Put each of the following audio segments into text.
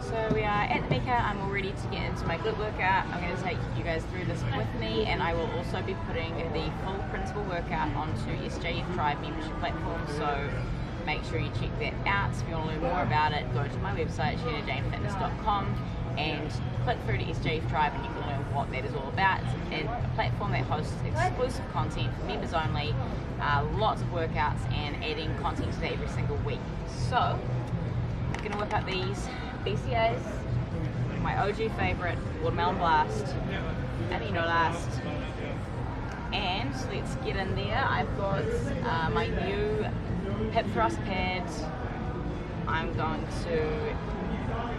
So we are at the Mecca. I'm all ready to get into my glute workout. I'm going to take you guys through this with me, and I will also be putting the full principal workout onto SJF Tribe membership platform, so make sure you check that out. So if you want to learn more about it, go to my website, SHEENA.FIT and click through to SJF Tribe and you can learn what that is all about. It's a platform that hosts exclusive content for members only, lots of workouts, and adding content to that every single week. So I'm going to whip up these BCAs, my OG favourite, Watermelon Blast, Amino Last, and let's get in there. I've got my new hip thrust pad. I'm going to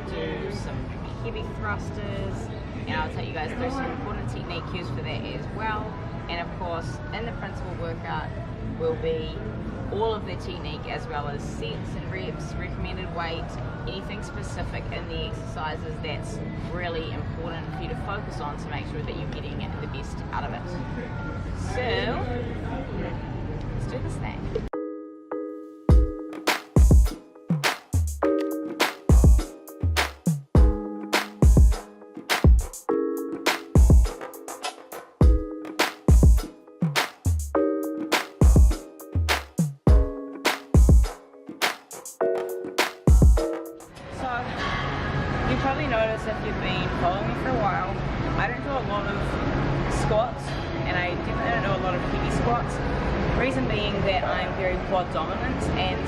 do some heavy thrusters, and I'll take you guys through some important technique cues for that as well. And of course, in the principal workout will be all of the technique as well as sets and reps, recommended weight, anything specific in the exercises that's really important for you to focus on to make sure that you're getting the best out of it. So, let's do this thing. You've probably noticed if you've been following me for a while, I don't do a lot of squats, and I definitely don't do a lot of heavy squats. Reason being that I'm very quad dominant, and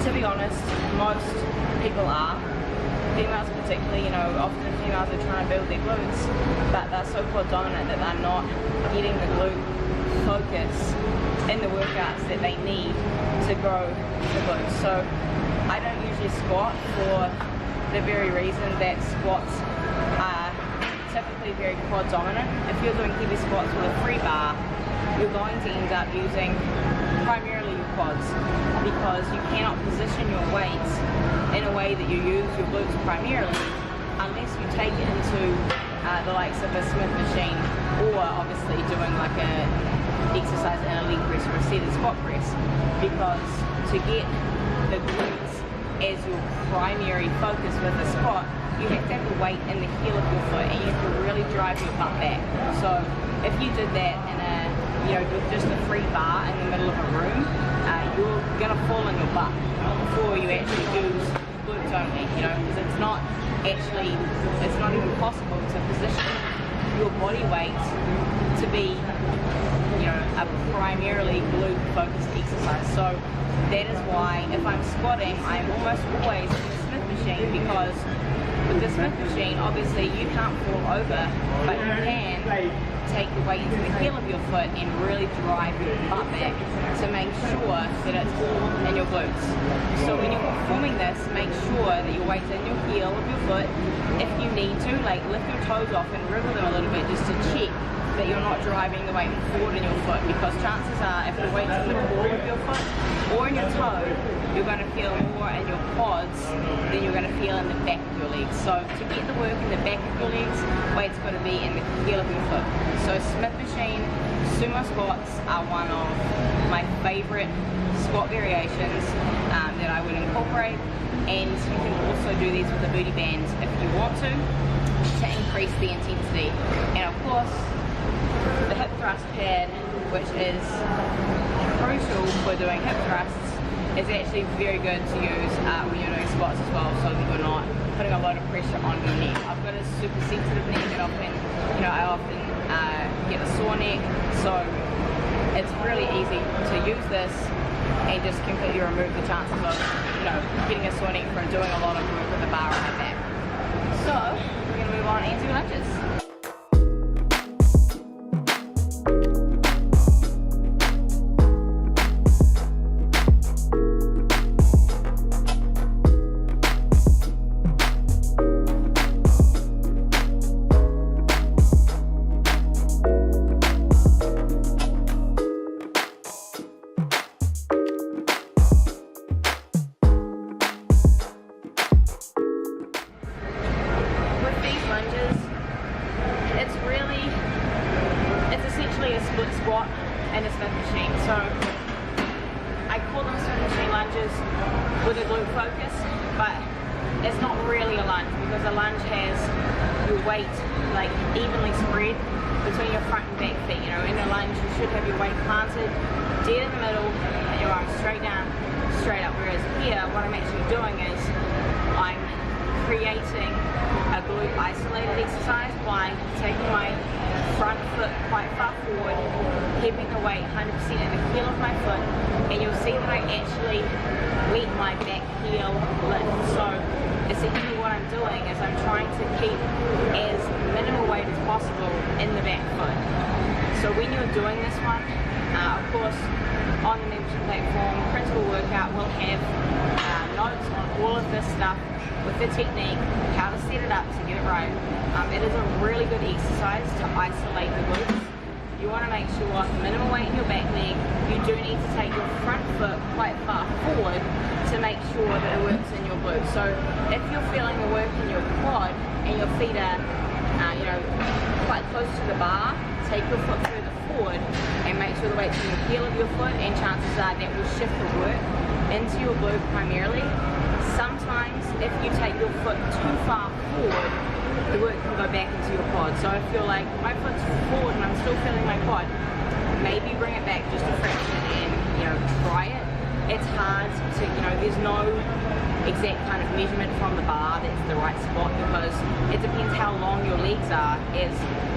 to be honest, most people are. Females particularly, you know, often females are trying to build their glutes, but they're so quad dominant that they're not getting the glute focus in the workouts that they need to grow the glutes. So I don't usually squat for the very reason that squats are typically very quad dominant. If you're doing heavy squats with a free bar, you're going to end up using primarily your quads, because you cannot position your weights in a way that you use your glutes primarily unless you take it into the likes of a Smith machine, or obviously doing like a exercise in a leg press or a seated squat press, because to get the glutes as your primary focus with a squat, you have to have the weight in the heel of your foot, and you have to really drive your butt back. So if you did that in a, you know, with just a free bar in the middle of a room, you're gonna fall on your butt before you actually use glutes only, you know, because it's not even possible to position your body weight to be, you know, a primarily glute focused exercise. So that is why if I'm squatting, I'm almost always in the Smith machine, because with the Smith machine, obviously you can't fall over, but you can take the weight into the heel of your foot and really drive your butt back to make sure that it's all in your glutes. So when you're performing this, make sure that your weight's in your heel of your foot. If you need to, like, lift your toes off and wriggle them a little bit just to check that you're not driving the weight forward in your foot, because chances are if the weight's in the ball of your foot or in your toe, you're going to feel more in your quads than you're going to feel in the back of your legs. So to get the work in the back of your legs, weight's got to be in the heel of your foot. So Smith machine sumo squats are one of my favorite squat variations that I would incorporate, and you can also do these with a booty band if you want to increase the intensity. And of course, the hip thrust pad, which is crucial for doing hip thrusts, is actually very good to use when you're doing squats as well, so that you're not putting a lot of pressure on your neck. I've got a super sensitive neck, and often, you know, I often get a sore neck, so it's really easy to use this and just completely remove the chances of, you know, getting a sore neck from doing a lot of work with a bar on my back. So we're going to move on and do lunges. Squat and a Smith machine. So call them Smith machine lunges with a glute focus, but it's not really a lunge, because a lunge has your weight like evenly spread between your front and back feet. You know, in a lunge you should have your weight planted dead in the middle and your arms straight down, straight up. Whereas here, what I'm actually doing is I'm creating a glute isolated exercise by taking my front foot quite far forward, keeping the weight 100% in the heel of my foot, and you'll see that I actually let my back heel lift. So essentially what I'm doing is I'm trying to keep as minimal weight as possible in the back foot. So when you're doing this one, of course, on the membership platform, Principal Workout will have notes on all of this stuff with the technique, how to set it up to get it right. It is a really good exercise to isolate the glutes. You want to make sure minimal weight in your back leg. You do need to take your front foot quite far forward to make sure that it works in your glutes. So if you're feeling the work in your quad and your feet are you know, quite close to the bar, take your foot further forward and make sure the weight's in the heel of your foot, and chances are that will shift the work into your glute primarily. Sometimes if you take your foot too far forward, the work can go back into your quad. So I feel like my foot's forward and I'm still feeling my quad, maybe bring it back just a fraction and, you know, try it. It's hard to, you know, there's no exact kind of measurement from the bar that's the right spot, because it depends how long your legs are as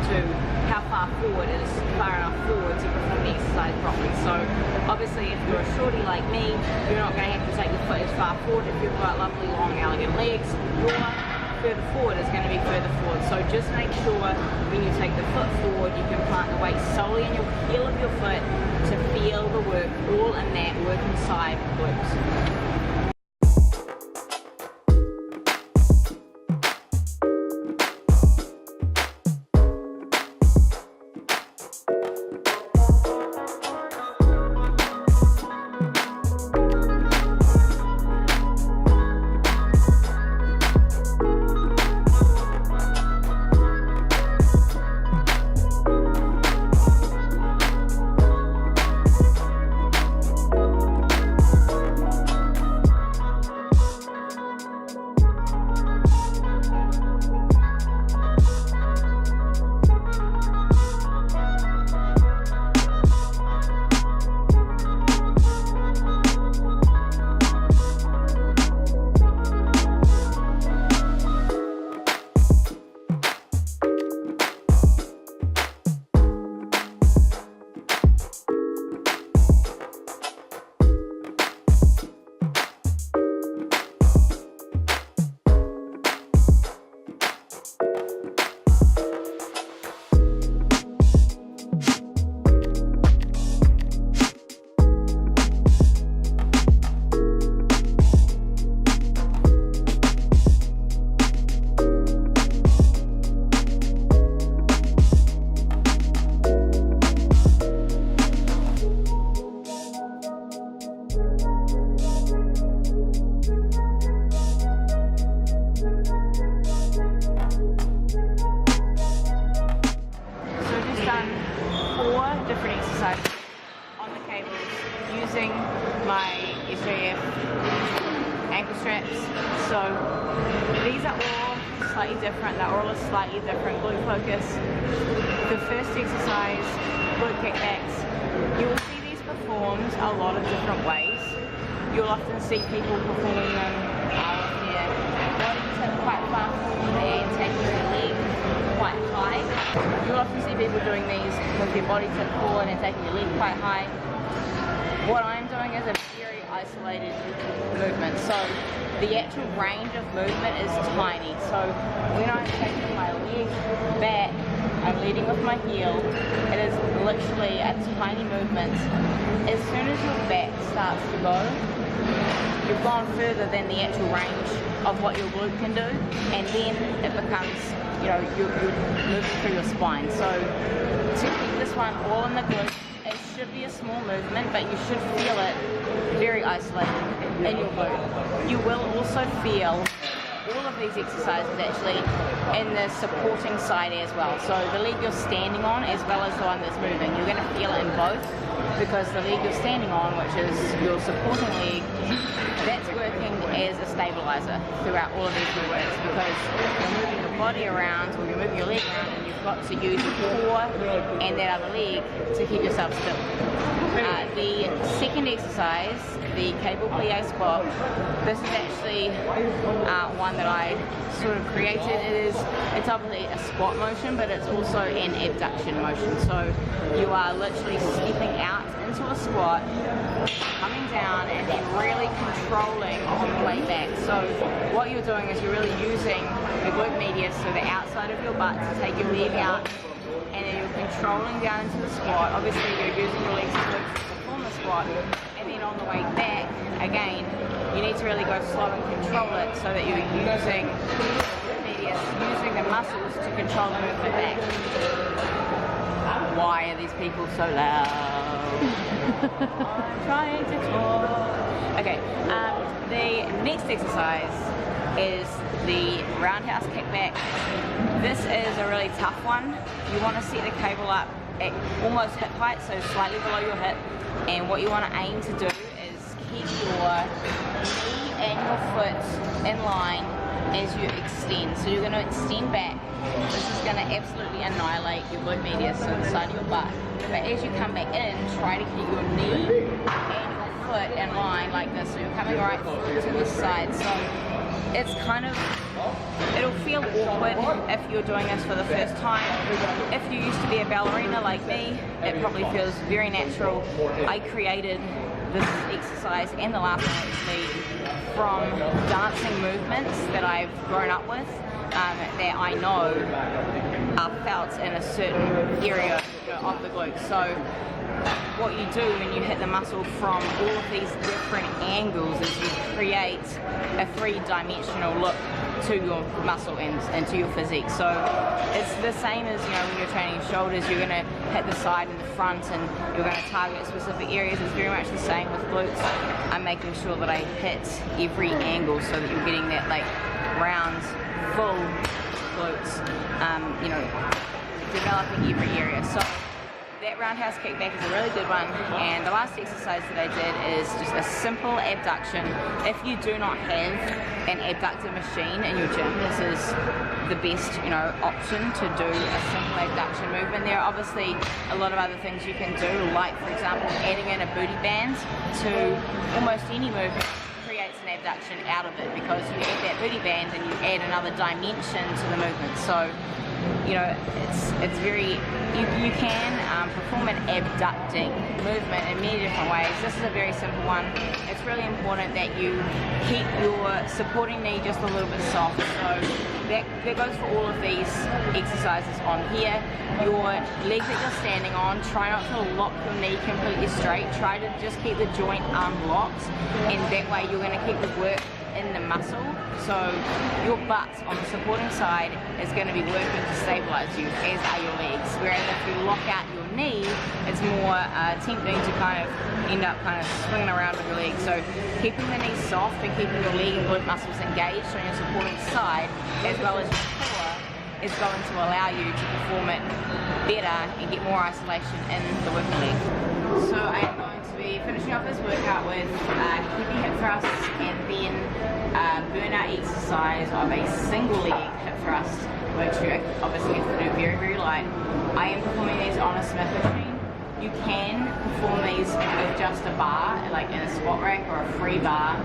to how far forward is far enough forward to perform the exercise properly. So obviously if you're a shorty like me, you're not going to have to take your foot as far forward. If you've got lovely long elegant legs, your further forward is going to be further forward. So just make sure when you take the foot forward, you can plant the weight solely in your heel of your foot to feel the work all in that working side glutes. Different exercises on the cables using my SHEENA.FIT ankle straps. So these are all slightly different, they're all a slightly different glute focus. The first exercise, glute kickbacks, you will see these performed a lot of different ways. You'll often see people performing them with their body tipped quite far forward and taking their leg quite high. You'll often see people doing these with their body tipped forward and taking your leg quite high. What I'm doing is a very isolated movement. So the actual range of movement is tiny. So when I'm taking my leg back, I'm leading with my heel. It is literally a tiny movement. As soon as your back starts to go, you've gone further than the actual range of what your glute can do, and then it becomes, you know, you're moving through your spine. So to keep this one all in the glute, it should be a small movement, but you should feel it very isolated in your glute. You will also feel all of these exercises actually in the supporting side as well. So the leg you're standing on as well as the one that's moving, you're going to feel it in both, because the leg you're standing on, which is your supporting leg, that's working as a stabilizer throughout all of these movements, because you're moving your body around, or you're moving your leg around, and you've got to use your core and that other leg to keep yourself still. The second exercise, the cable plie squat, this is actually one that I sort of created. It's obviously a squat motion, but it's also an abduction motion. So you are literally stepping out into a squat, coming down, and then really controlling on the way back. So what you're doing is you're really using the glute medius, so the outside of your butt, to take your leg out, and then you're controlling down into the squat. Obviously you're using your legs to perform the squat, and then on the way back, again, you need to really go slow and control it, so that you're using the muscles to control the movement back. Why are these people so loud? I'm trying to talk. Okay, the next exercise is the roundhouse kickback. This is a really tough one. You want to set the cable up at almost hip height, so slightly below your hip, and what you want to aim to do is keep your knee and your foot in line as you extend. So you're going to extend back. This is going to absolutely annihilate your glute medius on the side of your butt. But as you come back in, try to keep your knee and your foot in line like this. So you're coming right to the side. So it's kind of, it'll feel awkward if you're doing this for the first time. If you used to be a ballerina like me, it probably feels very natural. I created this exercise and the last one actually from dancing movements that I've grown up with, that I know are felt in a certain area of the glute. So what you do when you hit the muscle from all of these different angles is you create a three-dimensional look to your muscle and to your physique. So it's the same as, you know, when you're training shoulders, you're going to hit the side and the front, and you're going to target specific areas. It's very much the same with glutes. I'm making sure that I hit every angle so that you're getting that like round, full glutes, you know, developing every area. So that roundhouse kickback is a really good one, and the last exercise that I did is just a simple abduction. If you do not have an abductor machine in your gym, this is the best, you know, option to do a simple abduction movement. There are obviously a lot of other things you can do, like for example adding in a booty band to almost any movement creates an abduction out of it, because you add that booty band and you add another dimension to the movement. So you know, it's very, you can perform an abducting movement in many different ways. This is a very simple one. It's really important that you keep your supporting knee just a little bit soft. So that goes for all of these exercises on here. Your legs that you're standing on, try not to lock your knee completely straight. Try to just keep the joint unlocked, and that way you're going to keep the work in the muscle. So your butt on the supporting side is going to be working to stabilize you, as are your legs. Whereas if you lock out your knee, it's more tempting to kind of end up kind of swinging around with your legs. So keeping the knee soft and keeping your leg and glute muscles engaged on your supporting side, as well as your core, is going to allow you to perform it better and get more isolation in the working leg. So I am going to be finishing off this workout with heavy hip thrusts, and then burnout exercise of a single leg hip thrust, which you obviously have to do very, very light. I am performing these on a Smith machine. You can perform these with just a bar, like in a squat rack or a free bar.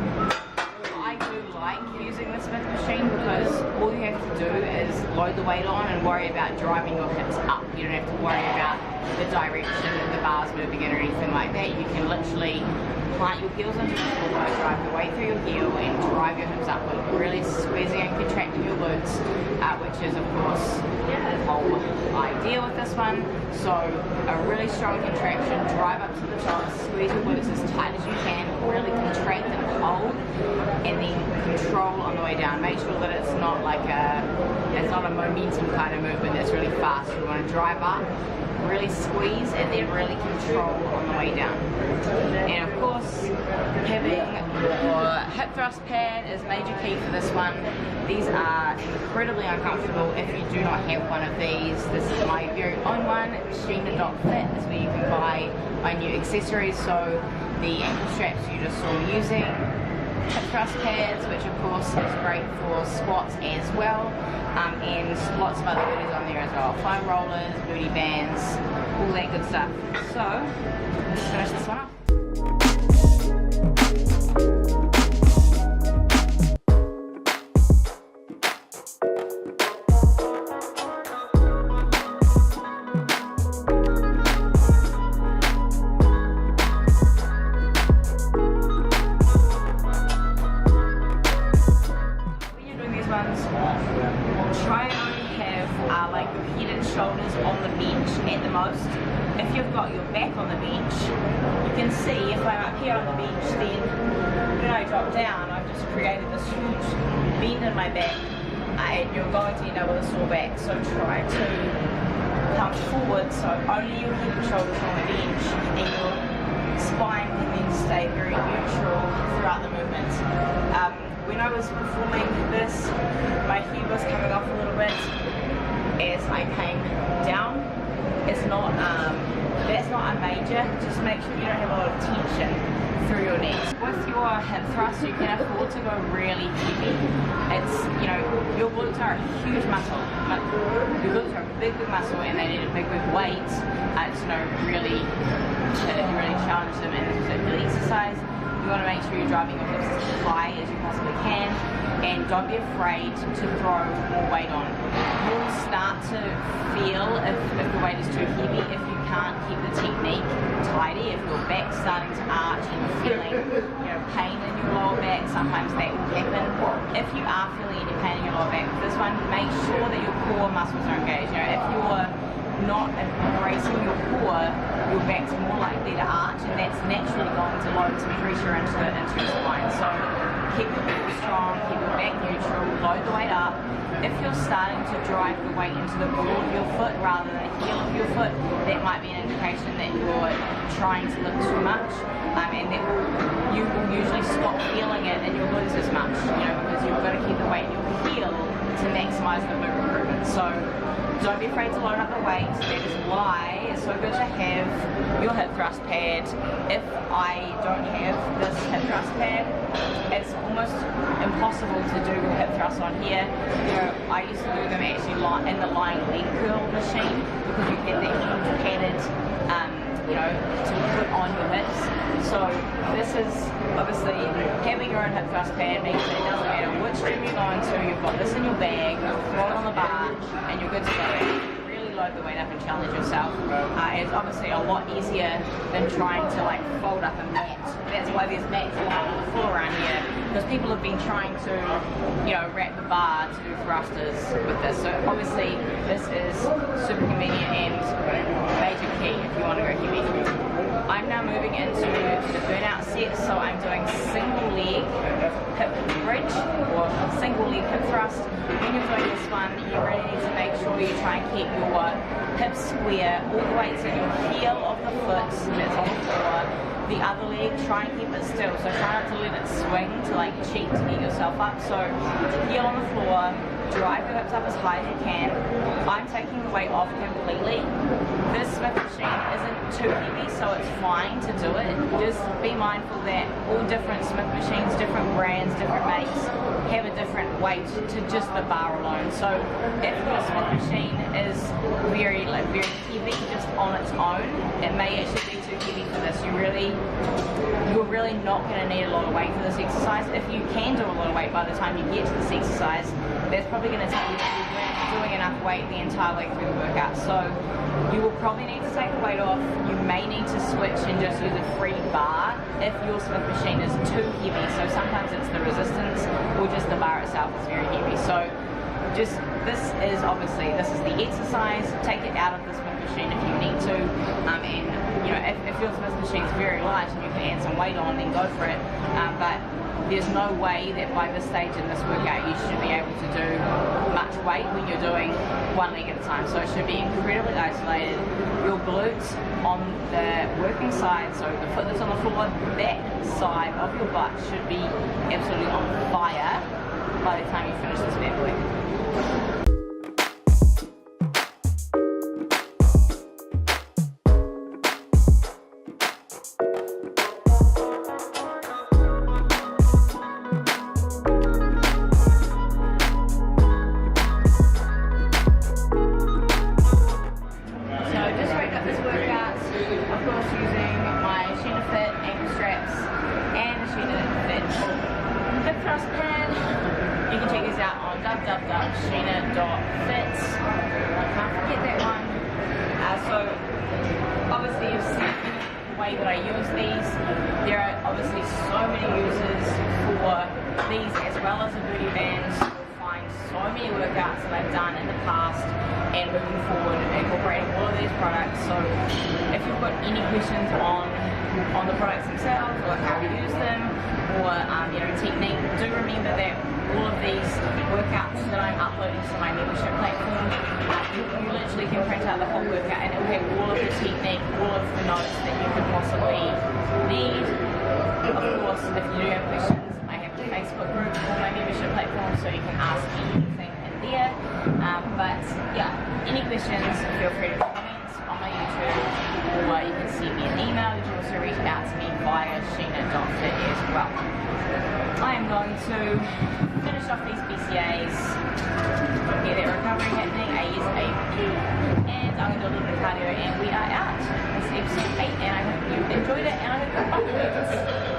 I do like using the Smith machine because all you have to do is load the weight on and worry about driving your hips up. You don't have to worry about the direction that the bar's moving in or anything like that. You can literally plant your heels into the floor, drive the weight through your heel and drive your hips upward, really squeezing and contracting your glutes, which is of course the whole idea with this one. So a really strong contraction, drive up to the top, squeeze your glutes as tight as you can, really contract and hold, and then control on the way down. Make sure that it's not like it's not a momentum kind of movement that's really fast. You want to drive up, really squeeze, and then really control on the way down. And of course, having your hip thrust pad is major key for this one. These are incredibly uncomfortable if you do not have one of these. This is my very own one. SHEENA.FIT is where you can buy my new accessories. So the ankle straps you just saw me using, hip thrust pads, which of course is great for squats as well, and lots of other goodies on there as well. Foam rollers, booty bands, all that good stuff. So, let's finish this one off. Try and only have like your head and shoulders on the bench at the most. If you've got your back on the bench, you can see if I'm up here on the bench, then when I drop down, I've just created this huge bend in my back, and you're going to end up with a sore back. So try to come forward, so only your head and shoulders on the bench, and your spine can then stay very neutral throughout the movement. When I was performing this, my head was coming off a little bit as I came down. It's not, that's not a major. Just make sure you don't have a lot of tension through your neck. With your hip thrust, you can afford to go really heavy. It's, you know, your glutes are a huge muscle. Your glutes are a big muscle, and they need a big weight to, you know, really challenge them in this particular exercise. You want to make sure you're driving your hips as high as you possibly can, and don't be afraid to throw more weight on. You'll start to feel if the weight is too heavy, if you can't keep the technique tidy, if your back's starting to arch and you're feeling, you know, pain in your lower back. Sometimes that will happen. If you are feeling any pain in your lower back with this one, make sure that your core muscles are engaged. You know, if you're not embracing your core, your back's more likely to arch, and that's naturally going to load some pressure into your spine. So keep your core strong, keep your back neutral, load the weight up. If you're starting to drive the weight into the ball of your foot rather than the heel of your foot, that might be an indication that you're trying to lift too much, and that you will usually stop feeling it in your glutes as much, you know, because you've got to keep the weight in your heel to maximize the movement improvement. So don't be afraid to load up the weight. That is why it's so good to have your hip thrust pad. If I don't have this hip thrust pad, it's almost impossible to do hip thrusts on here. You know, I used to do them actually in the lying leg curl machine, because you get that huge padded, you know, to put on your hips. So this is obviously having your own hip thrust pad means that it doesn't matter which gym you're going to, you've got this in your bag, throw it on the bar, and you're good to go. Really load the weight up and challenge yourself. It's obviously a lot easier than trying to like fold up a mat. That's why there's mats lying on the floor around here, because people have been trying to, you know, wrap the bar to do thrusters with this. So obviously this is super convenient and major key if you want to go heavy. I'm now moving into the burnout set, so I'm doing single leg hip bridge or single leg hip thrust. When you're doing this one, you really need to make sure you try and keep your hips square, all the way to your heel of the foot that's on the floor. The other leg, try and keep it still, so try not to let it swing to like cheat to get yourself up. So heel on the floor, drive your hips up as high as you can. I'm taking the weight off completely. This Smith machine isn't too heavy, so it's fine to do it. Just be mindful that all different Smith machines, different brands, different makes, have a different weight to just the bar alone. So if your Smith machine is very heavy just on its own, it may actually be too heavy for this. You're really not going to need a lot of weight for this exercise. If you can do a lot of weight by the time you get to this exercise, that's probably going to tell you that you're doing enough weight the entire way through the workout. So you will probably need to take the weight off. You may need to switch and just use a free bar if your Smith machine is too heavy. So sometimes it's the resistance or just the bar itself is very heavy. So this is the exercise. Take it out of the Smith machine if you need to, and you know, if your Smith machine is very light and you can add some weight on, then go for it. But there's no way that by this stage in this workout you should be able to do much weight when you're doing one leg at a time. So it should be incredibly isolated. Your glutes on the working side, so the foot that's on the floor, that side of your butt should be absolutely on fire by the time you finish this bad boy. out on www.SHEENA.FIT. I can't forget that one. So obviously you've seen the way that I use these. There are obviously so many uses for these as well as the booty bands. You'll find so many workouts that I've done in the past and moving forward incorporating all of these products. So if you've got any questions on the products themselves or how to use them or technique, do remember that all of these workouts that I'm uploading to my membership platform, you literally can print out the whole workout and it will have all of the technique, all of the notes that you could possibly need. Of course, if you do have questions, I have the Facebook group for my membership platform, so you can ask me anything in there. But yeah, any questions, feel free to comment on my YouTube, or you can send me an email. You can also reach out to me via SHEENA.FIT as well. I am going to finish off these BCAs, get that recovery happening, ASAP, and I'm going to do a little bit of cardio, and we are out. This is episode 8, and I hope you enjoyed it, and I hope you